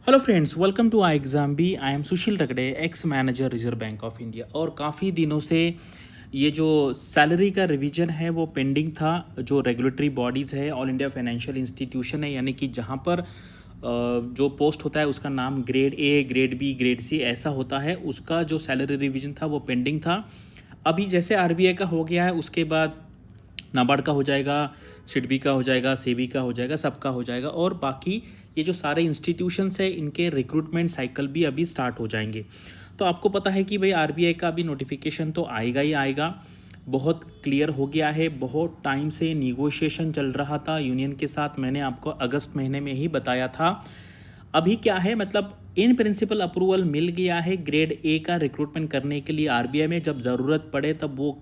Hello friends, welcome to I exam B. I am Sushil Ragade, ex manager Reserve Bank of India. और काफ़ी दिनों से ये जो सैलरी का रिवीजन है वो पेंडिंग था। जो रेगुलेटरी बॉडीज़ है, ऑल इंडिया फाइनेंशियल इंस्टीट्यूशन है, यानी कि जहाँ पर जो पोस्ट होता है उसका नाम grade A, grade B, grade C ऐसा होता है, उसका जो सैलरी रिवीजन था वो पेंडिंग था। अभी जैसे आरबीआई का हो गया है, उसके बाद नाबार्ड का हो जाएगा, सिडबी का हो जाएगा, सेबी का हो जाएगा, सबका हो जाएगा। और बाकी ये जो सारे इंस्टीट्यूशंस है इनके रिक्रूटमेंट साइकिल भी अभी स्टार्ट हो जाएंगे। तो आपको पता है कि भाई आरबीआई का भी नोटिफिकेशन तो आएगा ही आएगा। बहुत क्लियर हो गया है, बहुत टाइम से निगोशिएशन चल रहा था यूनियन के साथ। मैंने आपको अगस्त महीने में ही बताया था। अभी क्या है, मतलब इन प्रिंसिपल अप्रूवल मिल गया है ग्रेड ए का रिक्रूटमेंट करने के लिए आरबीआई में। जब ज़रूरत पड़े तब वो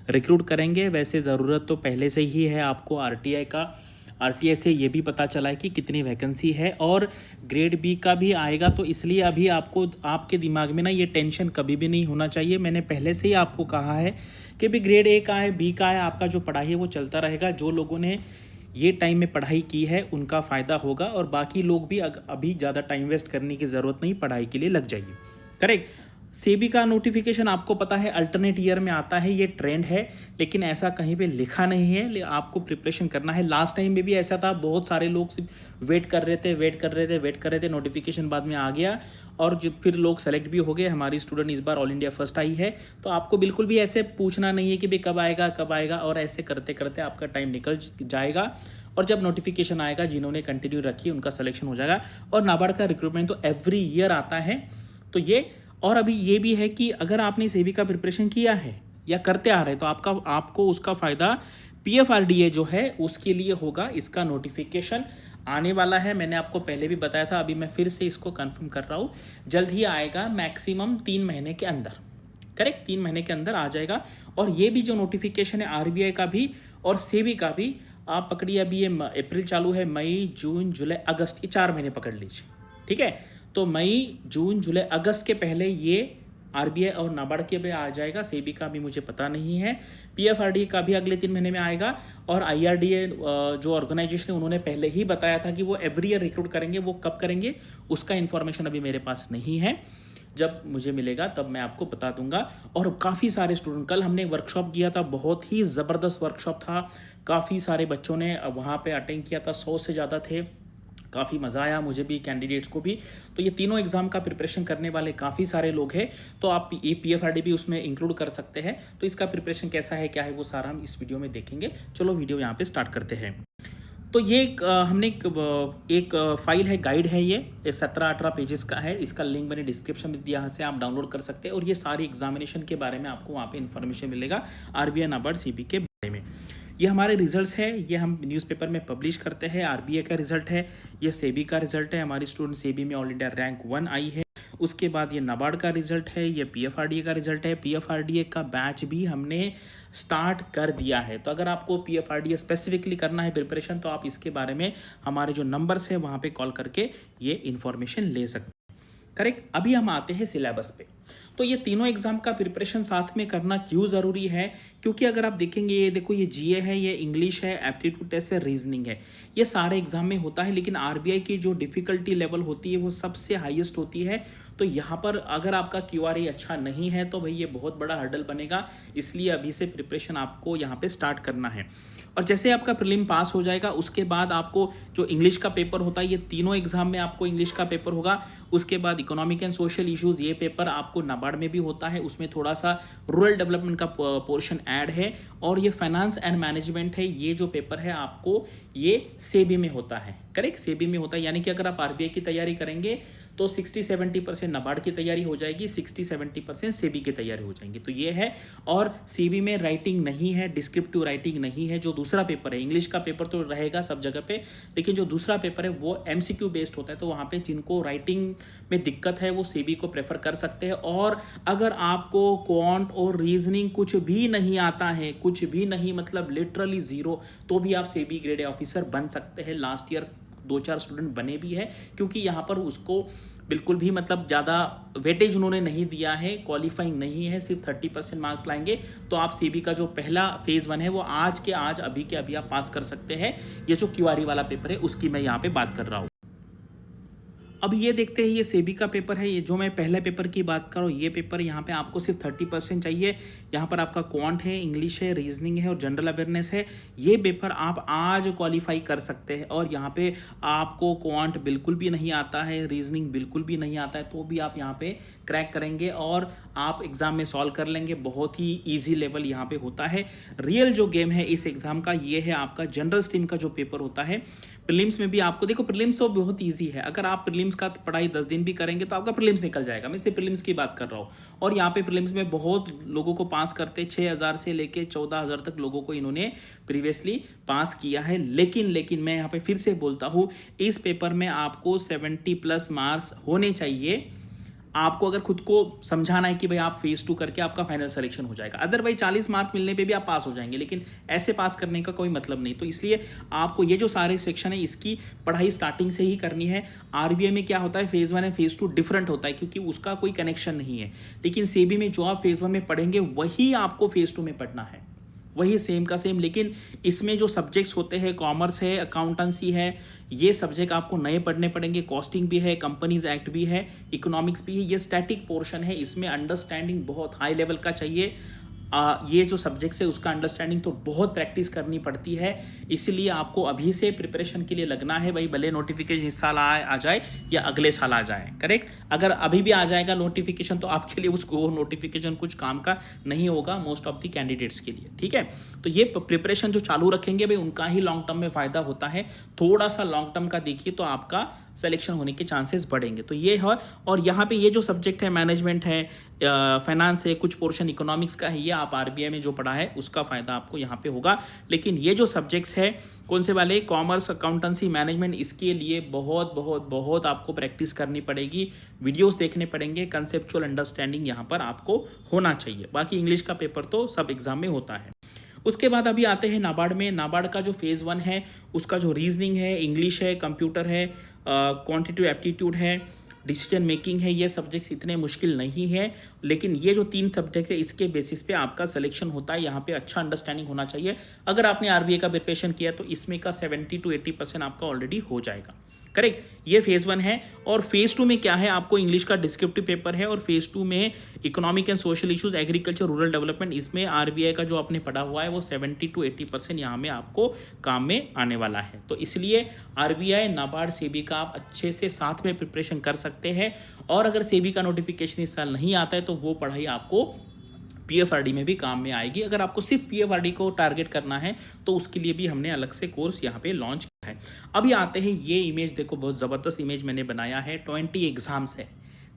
रिक्रूट करेंगे। वैसे ज़रूरत तो पहले से ही है आपको आरटीआई का। आरटीआई से ये भी पता चला है कि कितनी वैकेंसी है, और ग्रेड बी का भी आएगा। तो इसलिए अभी आपको, आपके दिमाग में ना ये टेंशन कभी भी नहीं होना चाहिए। मैंने पहले से ही आपको कहा है कि भी ग्रेड ए का है, बी का है, आपका जो पढ़ाई है वो चलता रहेगा। जो लोगों ने ये टाइम में पढ़ाई की है उनका फ़ायदा होगा, और बाकी लोग भी अभी ज़्यादा टाइम वेस्ट करने की ज़रूरत नहीं, पढ़ाई के लिए लग जाइए। करेक्ट। सेबी का नोटिफिकेशन आपको पता है अल्टरनेट ईयर में आता है, ये ट्रेंड है, लेकिन ऐसा कहीं पे लिखा नहीं है। आपको प्रिपरेशन करना है। लास्ट टाइम में भी ऐसा था, बहुत सारे लोग सिर्फ वेट कर रहे थे, नोटिफिकेशन बाद में आ गया और फिर लोग सेलेक्ट भी हो गए। हमारी स्टूडेंट इस बार ऑल इंडिया फर्स्ट आई है। तो आपको बिल्कुल भी ऐसे पूछना नहीं है कि भाई कब आएगा कब आएगा, और ऐसे करते करते आपका टाइम निकल जाएगा। और जब नोटिफिकेशन आएगा, जिन्होंने कंटिन्यू रखी उनका सिलेक्शन हो जाएगा। और नाबार्ड का रिक्रूटमेंट तो एवरी ईयर आता है। तो ये, और अभी ये भी है कि अगर आपने सेबी का प्रिपरेशन किया है या करते आ रहे हैं तो आपको उसका फ़ायदा पीएफआरडीए जो है उसके लिए होगा। इसका नोटिफिकेशन आने वाला है, मैंने आपको पहले भी बताया था, अभी मैं फिर से इसको कंफर्म कर रहा हूँ। जल्द ही आएगा, मैक्सिमम 3 महीने के अंदर। करेक्ट, 3 महीने के अंदर आ जाएगा। और ये भी जो नोटिफिकेशन है आरबीआई का भी और सेबी का भी, आप पकड़िए, अभी ये अप्रैल चालू है, मई, जून, जुलाई, अगस्त, ये 4 महीने पकड़ लीजिए। ठीक है। तो मई, जून, जुलाई, अगस्त के पहले ये आरबीआई और नाबार्ड के भी आ जाएगा। सेबी का भी मुझे पता नहीं है। पीएफआरडी का भी अगले 3 महीने में आएगा। और आईआरडीए जो ऑर्गेनाइजेशन है उन्होंने पहले ही बताया था कि वो एवरी ईयर रिक्रूट करेंगे। वो कब करेंगे उसका इन्फॉर्मेशन अभी मेरे पास नहीं है। जब मुझे मिलेगा तब मैं आपको बता दूंगा। और काफ़ी सारे स्टूडेंट, कल हमने वर्कशॉप किया था, बहुत ही ज़बरदस्त वर्कशॉप था। काफ़ी सारे बच्चों ने वहाँ पे अटेंड किया था, 100 से ज़्यादा थे। काफ़ी मज़ा आया मुझे भी, कैंडिडेट्स को भी। तो ये तीनों एग्जाम का प्रिपरेशन करने वाले काफ़ी सारे लोग हैं। तो आप ये पीएफआरडी भी उसमें इंक्लूड कर सकते हैं। तो इसका प्रिपरेशन कैसा है, क्या है, वो सारा हम इस वीडियो में देखेंगे। चलो वीडियो यहाँ पे स्टार्ट करते हैं। तो ये हमने एक फाइल है, गाइड है, ये 17-18 पेजेस का है। इसका लिंक मैंने डिस्क्रिप्शन में दिया है, से आप डाउनलोड कर सकते हैं। और ये सारी एग्जामिनेशन के बारे में आपको वहाँ पे इन्फॉर्मेशन मिलेगा, आरबीआई, नाबार्ड, सीबी के बारे में। ये हमारे रिजल्ट्स है, ये हम न्यूज़पेपर में पब्लिश करते हैं। आरबीआई का रिजल्ट है, ये सेबी का रिजल्ट है। हमारी स्टूडेंट सेबी में ऑल इंडिया रैंक 1 आई है। उसके बाद ये नाबार्ड का रिजल्ट है, ये पीएफआरडीए का रिजल्ट है। पीएफआरडीए का बैच भी हमने स्टार्ट कर दिया है। तो अगर आपको पीएफआरडीए स्पेसिफिकली करना है प्रिपरेशन, तो आप इसके बारे में हमारे जो नंबर्स है वहाँ पे कॉल करके ये इन्फॉर्मेशन ले सकते हैं। करेक्ट। अभी हम आते हैं सिलेबस पे। तो ये तीनों एग्जाम का प्रिपरेशन साथ में करना क्यों ज़रूरी है? क्योंकि अगर आप देखेंगे, ये देखो, ये जीए है, ये इंग्लिश है, एप्टीट्यूड टेस्ट है, रीजनिंग है, ये सारे एग्जाम में होता है। लेकिन आरबीआई की जो डिफ़िकल्टी लेवल होती है वो सबसे हाईएस्ट होती है। तो यहाँ पर अगर आपका क्यूआरए अच्छा नहीं है तो भाई ये बहुत बड़ा हर्डल बनेगा। इसलिए अभी से प्रिपरेशन आपको यहाँ पे स्टार्ट करना है। और जैसे आपका प्रीलिम पास हो जाएगा, उसके बाद आपको जो इंग्लिश का पेपर होता है, ये तीनों एग्जाम में आपको इंग्लिश का पेपर होगा। उसके बाद इकोनॉमिक एंड सोशल इश्यूज़, ये पेपर आपको नाबार्ड में भी होता है। उसमें थोड़ा सा रूरल डेवलपमेंट का पोर्शन ऐड है। और ये फाइनेंस एंड मैनेजमेंट है, ये जो पेपर है आपको ये सेबी में होता है। करेक्ट, सेबी में होता है। यानी कि अगर आप आरबीआई की तैयारी करेंगे तो 60-70% नाबार्ड की तैयारी हो जाएगी, 60-70% सेबी की तैयारी हो जाएंगी। तो ये है। और सेबी में राइटिंग नहीं है, डिस्क्रिप्टिव राइटिंग नहीं है। जो दूसरा पेपर है, इंग्लिश का पेपर तो रहेगा सब जगह पे, लेकिन जो दूसरा पेपर है वो एमसीक्यू बेस्ड होता है। तो वहाँ पे जिनको राइटिंग में दिक्कत है वो सेबी को प्रेफर कर सकते हैं। और अगर आपको क्वांट और रीजनिंग कुछ भी नहीं आता है, कुछ भी नहीं, मतलब लिटरली ज़ीरो, तो भी आप सेबी ग्रेड ऑफिसर बन सकते हैं। लास्ट ईयर 2-4 स्टूडेंट बने भी है, क्योंकि यहाँ पर उसको बिल्कुल भी, मतलब ज़्यादा वेटेज उन्होंने नहीं दिया है, क्वालिफाइंग नहीं है, सिर्फ 30% मार्क्स लाएंगे तो आप सेबी का जो पहला फेज़ 1 है वो आज के आज, अभी के अभी आप पास कर सकते हैं। ये जो क्यूआरई वाला पेपर है उसकी मैं यहाँ पे बात कर रहा हूँ। अब ये देखते हैं, ये सेबी का पेपर है, ये जो मैं पहले पेपर की बात कर रहा हूँ, ये पेपर यहाँ पे आपको सिर्फ 30% चाहिए। यहाँ पर आपका क्वांट है, इंग्लिश है, रीजनिंग है और जनरल अवेयरनेस है। ये पेपर आप आज क्वालिफाई कर सकते हैं। और यहाँ पे आपको क्वांट बिल्कुल भी नहीं आता है, रीजनिंग बिल्कुल भी नहीं आता है, तो भी आप यहाँ पे क्रैक करेंगे और आप एग्ज़ाम में सॉल्व कर लेंगे। बहुत ही ईजी लेवल यहाँ पे होता है। रियल जो गेम है इस एग्ज़ाम का ये है आपका जनरल स्ट्रीम का जो पेपर होता है। प्रीलिम्स में भी आपको देखो, प्रीलिम्स तो बहुत ईजी है, अगर आप प्रीलिम्स का पढ़ाई 10 दिन भी करेंगे तो आपका प्रीलिम्स निकल जाएगा। मैं सिर्फ प्रीलिम्स की बात कर रहा हूँ। और यहाँ पे प्रीलिम्स में बहुत लोगों को पास करते, 6,000 से लेके 14,000 तक लोगों को इन्होंने प्रीवियसली पास किया है। लेकिन मैं यहाँ पे फिर से बोलता हूँ, इस पेपर में आपको 70+ मार्क्स होने चाहिए। आपको अगर खुद को समझाना है कि भाई आप फेज 2 करके आपका फाइनल सिलेक्शन हो जाएगा, अदरवाइज 40 मार्क मिलने पे भी आप पास हो जाएंगे, लेकिन ऐसे पास करने का कोई मतलब नहीं। तो इसलिए आपको ये जो सारे सेक्शन है इसकी पढ़ाई स्टार्टिंग से ही करनी है। आरबीआई में क्या होता है, फेज 1 एंड फेज 2 डिफरेंट होता है क्योंकि उसका कोई कनेक्शन नहीं है। लेकिन सेबी में जो आप फेज 1 में पढ़ेंगे वही आपको फेज 2 में पढ़ना है, वही सेम का सेम। लेकिन इसमें जो सब्जेक्ट्स होते हैं, कॉमर्स है, अकाउंटेंसी है, ये सब्जेक्ट आपको नए पढ़ने पड़ेंगे। कॉस्टिंग भी है, कंपनीज एक्ट भी है, इकोनॉमिक्स भी है। ये स्टैटिक पोर्शन है, इसमें अंडरस्टैंडिंग बहुत हाई लेवल का चाहिए। ये जो सब्जेक्ट्स है उसका अंडरस्टैंडिंग तो बहुत प्रैक्टिस करनी पड़ती है। इसलिए आपको अभी से प्रिपरेशन के लिए लगना है भाई, भले नोटिफिकेशन इस साल आ जाए या अगले साल आ जाए। करेक्ट, अगर अभी भी आ जाएगा नोटिफिकेशन तो आपके लिए उसको नोटिफिकेशन कुछ काम का नहीं होगा, मोस्ट ऑफ द कैंडिडेट्स के लिए। ठीक है, तो ये प्रिपरेशन जो चालू रखेंगे भाई उनका ही लॉन्ग टर्म में फ़ायदा होता है। थोड़ा सा लॉन्ग टर्म का देखिए तो आपका सिलेक्शन होने के चांसेस बढ़ेंगे। तो ये है। और यहाँ पे ये जो सब्जेक्ट है, मैनेजमेंट है, फाइनेंस है, कुछ पोर्शन इकोनॉमिक्स का है, ये आप आरबीआई में जो पढ़ा है उसका फ़ायदा आपको यहाँ पे होगा। लेकिन ये जो सब्जेक्ट्स है कौन से वाले, कॉमर्स, अकाउंटेंसी, मैनेजमेंट, इसके लिए बहुत बहुत बहुत आपको प्रैक्टिस करनी पड़ेगी, वीडियोस देखने पड़ेंगे, कंसेप्चुअल अंडरस्टैंडिंग यहाँ पर आपको होना चाहिए। बाकी इंग्लिश का पेपर तो सब एग्जाम में होता है। उसके बाद अभी आते हैं नाबार्ड में। नाबार्ड का जो फेज़ 1 है उसका जो रीजनिंग है, इंग्लिश है, कंप्यूटर है, क्वांटिटेटिव एप्टीट्यूड है, डिसीजन मेकिंग है, ये सब्जेक्ट्स इतने मुश्किल नहीं है। लेकिन ये जो 3 सब्जेक्ट है इसके बेसिस पे आपका सिलेक्शन होता है। यहाँ पे अच्छा अंडरस्टैंडिंग होना चाहिए। अगर आपने आरबीआई का प्रिपरेशन किया तो इसमें का 70 to 80% आपका ऑलरेडी हो जाएगा। करेक्ट, ये फेज़ 1 है। और फेज़ 2 में क्या है, आपको इंग्लिश का डिस्क्रिप्टिव पेपर है और फेज़ 2 में economic and social issues, agriculture, rural development, इसमें आरबीआई का जो आपने पढ़ा हुआ है वो 70 to 80% यहाँ में आपको काम में आने वाला है। तो इसलिए आरबीआई, नाबार्ड, सेबी का आप अच्छे से साथ में प्रिपरेशन कर सकते हैं। और अगर सेबी का नोटिफिकेशन इस साल नहीं आता है तो वो पढ़ाई आपको पीएफआरडी में भी काम में आएगी। अगर आपको सिर्फ पीएफआरडी को टारगेट करना है तो उसके लिए भी हमने अलग से कोर्स यहाँ पे लॉन्च किया है। अभी आते हैं, ये इमेज देखो, बहुत ज़बरदस्त इमेज मैंने बनाया है। 20 एग्जाम्स है।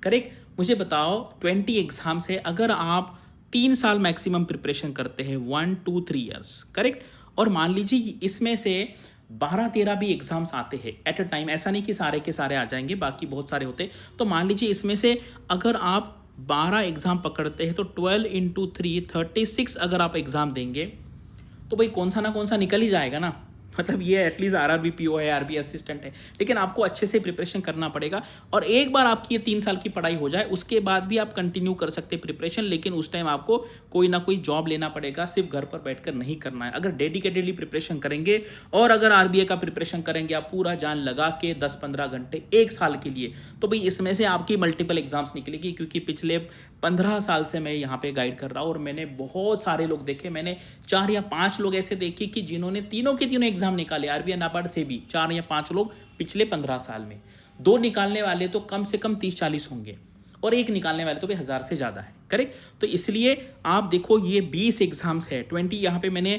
करेक्ट, मुझे बताओ 20 एग्जाम्स है, अगर आप 3 साल मैक्सिमम प्रिपरेशन करते हैं, 1 2 3 ईयर्स। करेक्ट, और मान लीजिए इसमें से 12-13 भी एग्जाम्स आते हैं एट अ टाइम, ऐसा नहीं कि सारे के सारे आ जाएंगे, बाकी बहुत सारे होते हैं। तो मान लीजिए इसमें से अगर आप 12 एग्जाम पकड़ते हैं तो 12 × 3 36 अगर आप एग्जाम देंगे तो भाई कौन सा ना कौन सा निकल ही जाएगा ना। मतलब ये एटलीस्ट आरआरबीपीओ है, आरबी असिस्टेंट है, लेकिन आपको अच्छे से प्रिपरेशन करना पड़ेगा। और एक बार आपकी ये 3 साल की पढ़ाई हो जाए उसके बाद भी आप कंटिन्यू कर सकते हैं प्रिपरेशन, लेकिन उस टाइम आपको कोई ना कोई जॉब लेना पड़ेगा, सिर्फ घर पर बैठकर नहीं करना है। अगर डेडिकेटेडली प्रिपरेशन करेंगे और अगर आरबीआई का प्रिपरेशन करेंगे आप पूरा जान लगा के 10-15 घंटे 1 साल के लिए, तो भाई इसमें से आपकी मल्टीपल एग्जाम्स निकलेगी। क्योंकि पिछले 15 साल से मैं यहाँ पे गाइड कर रहा हूँ और मैंने बहुत सारे लोग देखे, मैंने 4 या 5 लोग ऐसे देखे कि जिन्होंने तीनों के तीनों एग्जाम निकाले, आरबीआई, नाबार्ड से भी 4 या 5 लोग पिछले 15 साल में। 2 निकालने वाले तो कम से कम 30-40 होंगे और 1 निकालने वाले तो भी 1000 से ज़्यादा है। करेक्ट, तो इसलिए आप देखो ये 20 एग्जाम्स है। 20 यहाँ पे मैंने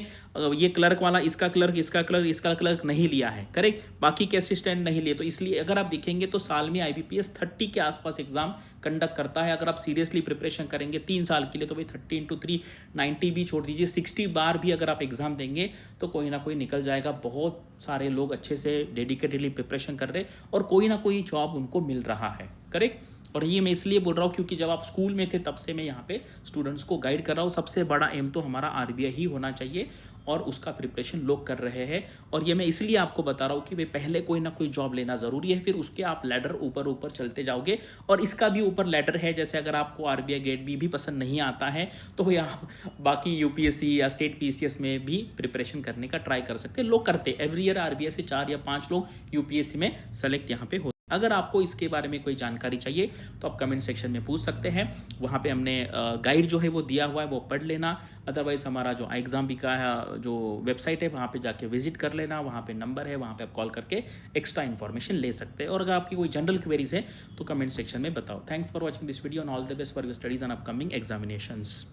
ये क्लर्क वाला, इसका क्लर्क, इसका क्लर्क, इसका क्लर्क नहीं लिया है। करेक्ट, बाकी के असिस्टेंट नहीं लिए। तो इसलिए अगर आप देखेंगे तो साल में आईबीपीएस 30 के आसपास एग्जाम कंडक्ट करता है। अगर आप सीरियसली प्रिपरेशन करेंगे 3 साल के लिए तो भाई 30 × 3 90 भी छोड़ दीजिए, 60 बार भी अगर आप एग्जाम देंगे तो कोई ना कोई निकल जाएगा। बहुत सारे लोग अच्छे से डेडिकेटेडली प्रिपरेशन कर रहे और कोई ना कोई जॉब उनको मिल रहा है। करेक्ट, और ये मैं इसलिए बोल रहा हूँ क्योंकि जब आप स्कूल में थे तब से मैं यहाँ पे स्टूडेंट्स को गाइड कर रहा हूँ। सबसे बड़ा एम तो हमारा आरबीआई ही होना चाहिए और उसका प्रिपरेशन लोग कर रहे हैं। और ये मैं इसलिए आपको बता रहा हूँ कि भाई पहले कोई ना कोई जॉब लेना ज़रूरी है, फिर उसके आप लैडर ऊपर ऊपर चलते जाओगे। और इसका भी ऊपर लैडर है, जैसे अगर आपको आरबीआई गेट भी पसंद नहीं आता है तो भाई आप बाकी यूपीएससी या स्टेट पीसीएस में भी प्रिपरेशन करने का ट्राई कर सकते हैं। लोग करते, एवरी ईयर आरबीआई से 4 या 5 लोग यूपीएससी में सेलेक्ट यहाँ पे होते हैं। अगर आपको इसके बारे में कोई जानकारी चाहिए तो आप कमेंट सेक्शन में पूछ सकते हैं। वहाँ पे हमने गाइड जो है वो दिया हुआ है, वो पढ़ लेना। अदरवाइज़ हमारा जो एग्ज़ाम भी का है जो वेबसाइट है वहाँ पे जाके विजिट कर लेना। वहाँ पे नंबर है, वहाँ पे आप कॉल करके एक्स्ट्रा इन्फॉर्मेशन ले सकते हैं। और अगर आपकी कोई जनरल क्वेरीज है तो कमेंट सेक्शन में बताओ। Thanks for watching this video and all the best for your studies and upcoming examinations.